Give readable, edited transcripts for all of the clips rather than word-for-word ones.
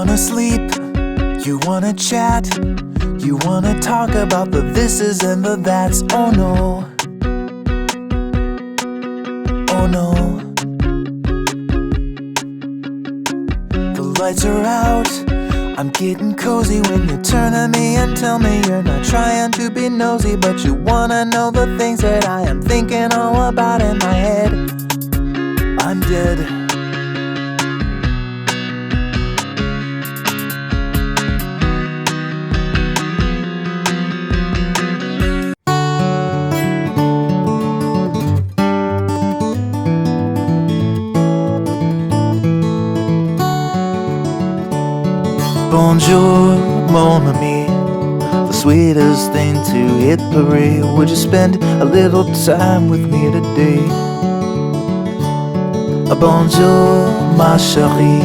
wanna sleep, you wanna chat, you wanna talk about the thises and the that's. Oh no, oh no. The lights are out, I'm getting cozy when you turn to me and tell me you're not trying to be nosy, but you wanna know the things that I am thinking all about in my head. I'm dead. Bonjour, mon ami, the sweetest thing to hit parade. Would you spend a little time with me today? Bonjour, ma chérie,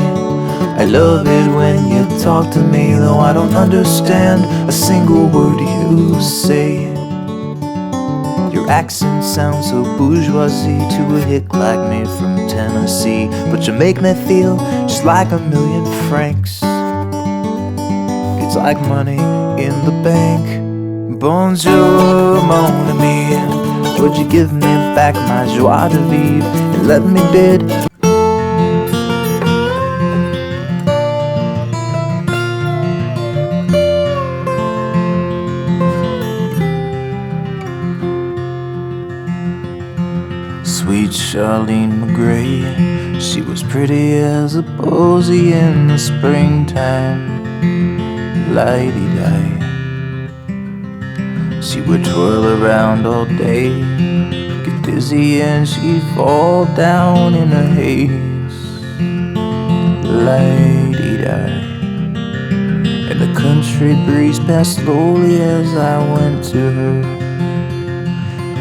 I love it when you talk to me, though I don't understand a single word you say. Your accent sounds so bourgeoisie to a hick like me from Tennessee, but you make me feel just like $1,000,000 It's like money in the bank. Bonjour, mon ami, would you give me back my joie de vivre and let me bid? Sweet Charlene McGray, she was pretty as a posy in the springtime. Lighty-die, she would twirl around all day, get dizzy and she'd fall down in a haze. Lighty-die, and the country breeze passed slowly as I went to her,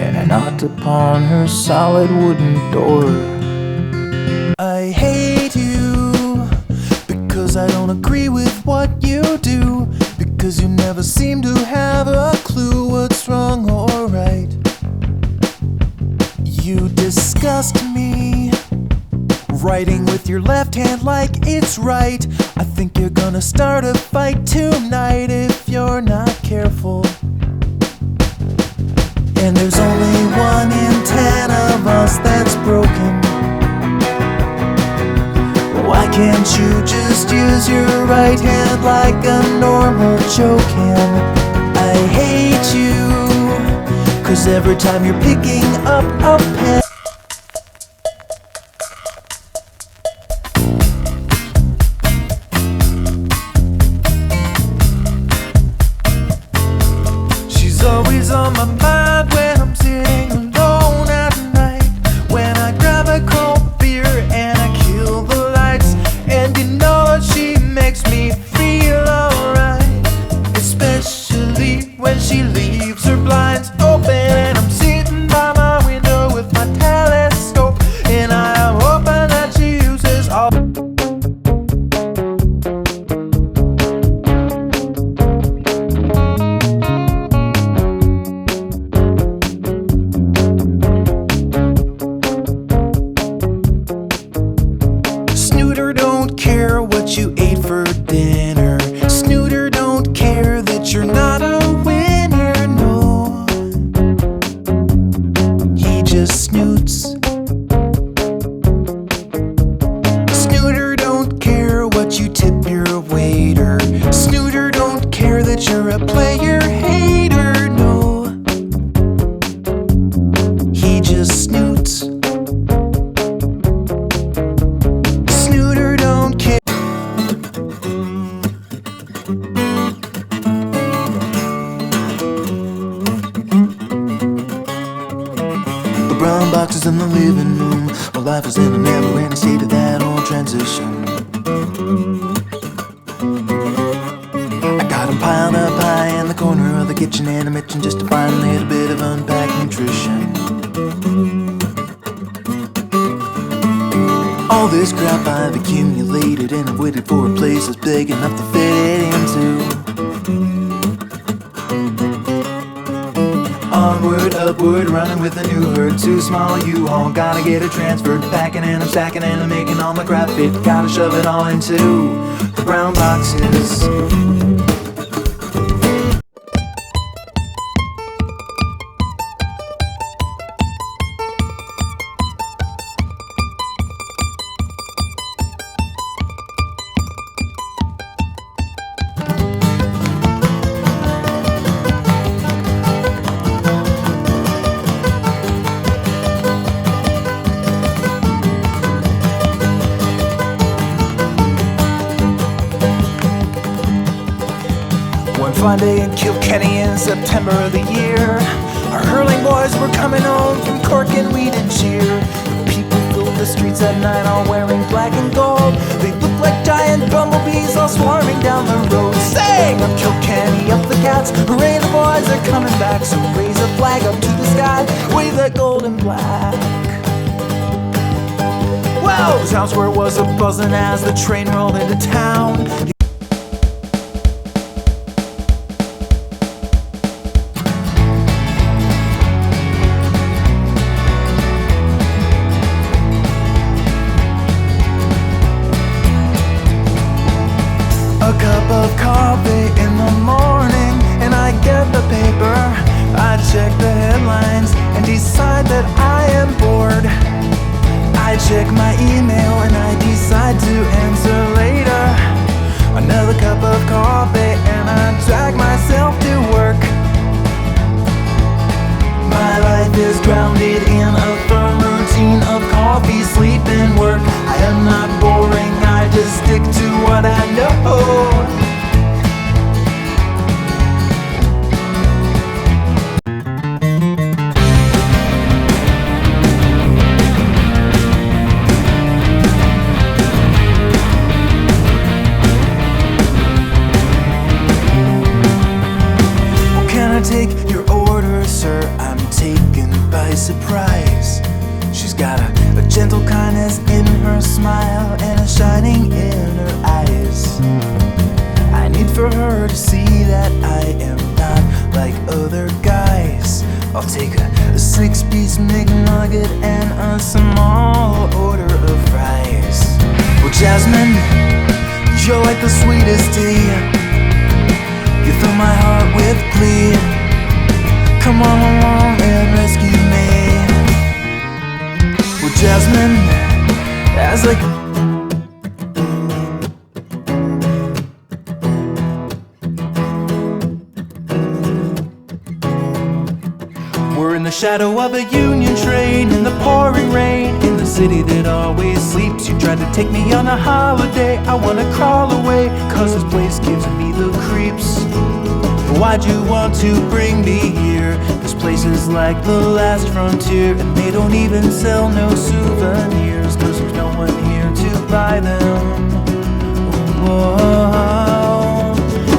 and I knocked upon her solid wooden door. I hate you because I don't agree with what you do, because you never seem to have a clue what's wrong or right. You disgust me, writing with your left hand like it's right. I think you're gonna start a fight tonight if you're not careful. And there's only 1 in 10 of us that's broken. Why can't you just use your right hand like a normal joke hand? I hate you, 'cause every time you're picking up a pen, she's always on my mind when I'm sitting alone at night, when I grab a cold beer and I kill the lights, and you know that she makes me feel alright, especially when she leaves her blinds open and I'm sitting by my window with my telescope, and I am hoping that she uses all. Snooter don't care what you ate for dinner. Snooter don't care that you're not a winner, no. He just snoots. Snooter don't care what you tip your waiter. Snooter don't care that you're a player hater, no. He just snoots. Snooter don't care. The brown boxes in the living room, my life is in a never-ending state of that old transition. I got 'em piled up high in the corner of the kitchen, and I'm itching just to find a little bit of unpacked nutrition. All this crap I've accumulated, and I've waited for a place that's big enough to fit it into. Onward, upward, running with a new herd. Too small U-Haul, gotta get it transferred. Packing and I'm stacking and I'm making all my crap fit. Gotta shove it all into brown boxes. One fine day in Kilkenny in September of the year, our hurling boys were coming home from Cork and we did cheer. The people filled the streets at night, all wearing black and gold. They looked like giant bumblebees all swarming down the road. Sing up Kilkenny, up the Cats, hooray the boys are coming back. So raise a flag up to the sky, wave that gold and black. Well, the town square was a buzzing as the train rolled into town. A cup of coffee in the morning, and I get the paper. I check the headlines and decide that I am bored. I check my email and I decide to answer later. Another cup of coffee and I drag myself to work. My life is grounded in a firm routine of coffee, sleep, and work. I am not boring, I just stick to what I know. Take your order, sir, I'm taken by surprise. She's got a gentle kindness in her smile and a shining in her eyes. I need for her to see that I am not like other guys. I'll take a 6-piece McNugget and a small order of fries. Well, Jasmine, you're like the sweetest tea. You fill my heart with glee. Come on along and rescue me. Well, Jasmine, as like we're in the shadow of a Union train, in the pouring rain, in the city that always sleeps. You tried to take me on a holiday, I wanna crawl away, cause this place gives me the creeps. Why'd you want to bring me here? This place is like the last frontier, and they don't even sell no souvenirs, cause there's no one here to buy them. Whoa.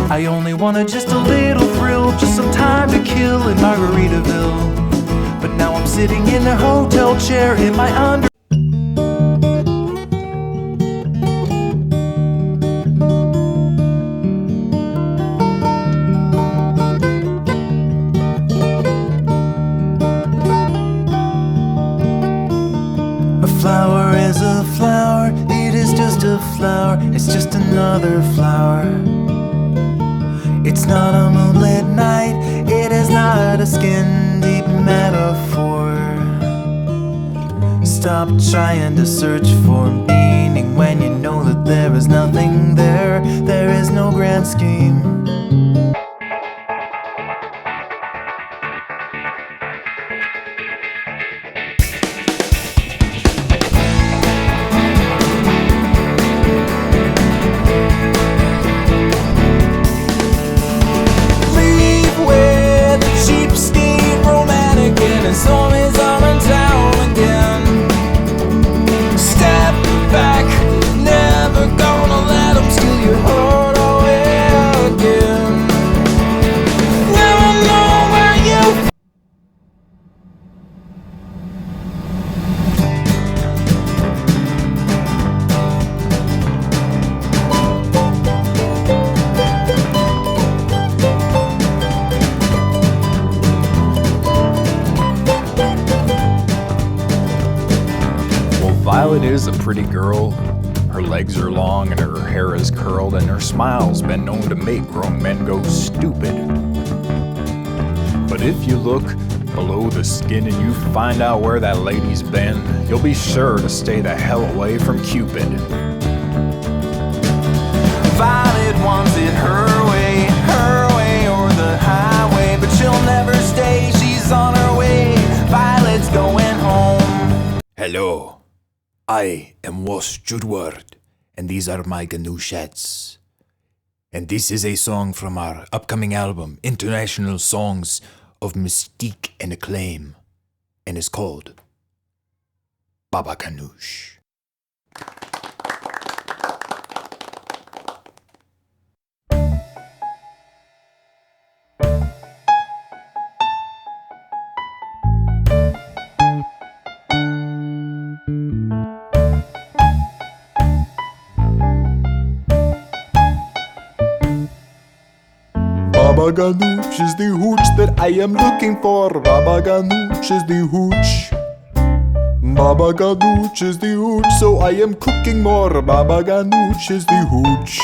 I only wanted just a little thrill, just some time to kill in Margaritaville. But now I'm sitting in a hotel chair in my under. Flower is a flower, it is just a flower, it's just another flower. It's not a moonlit night, it is not a skin-deep metaphor. Stop trying to search for meaning when you know that there is nothing there. There is no grand scheme. Violet is a pretty girl. Her legs are long and her hair is curled, and her smile's been known to make grown men go stupid. But if you look below the skin and you find out where that lady's been, you'll be sure to stay the hell away from Cupid. Violet wants it her way or the highway, but she'll never stay, she's on her way. Violet's going home. Hello, I am Ross Judward, and these are my Ganouchettes. And this is a song from our upcoming album, International Songs of Mystique and Acclaim, and it's called Baba Ganoush. Baba Ganoush is the hooch that I am looking for. Baba Ganoush is the hooch. Baba Ganoush is the hooch, so I am cooking more. Baba Ganoush is the hooch.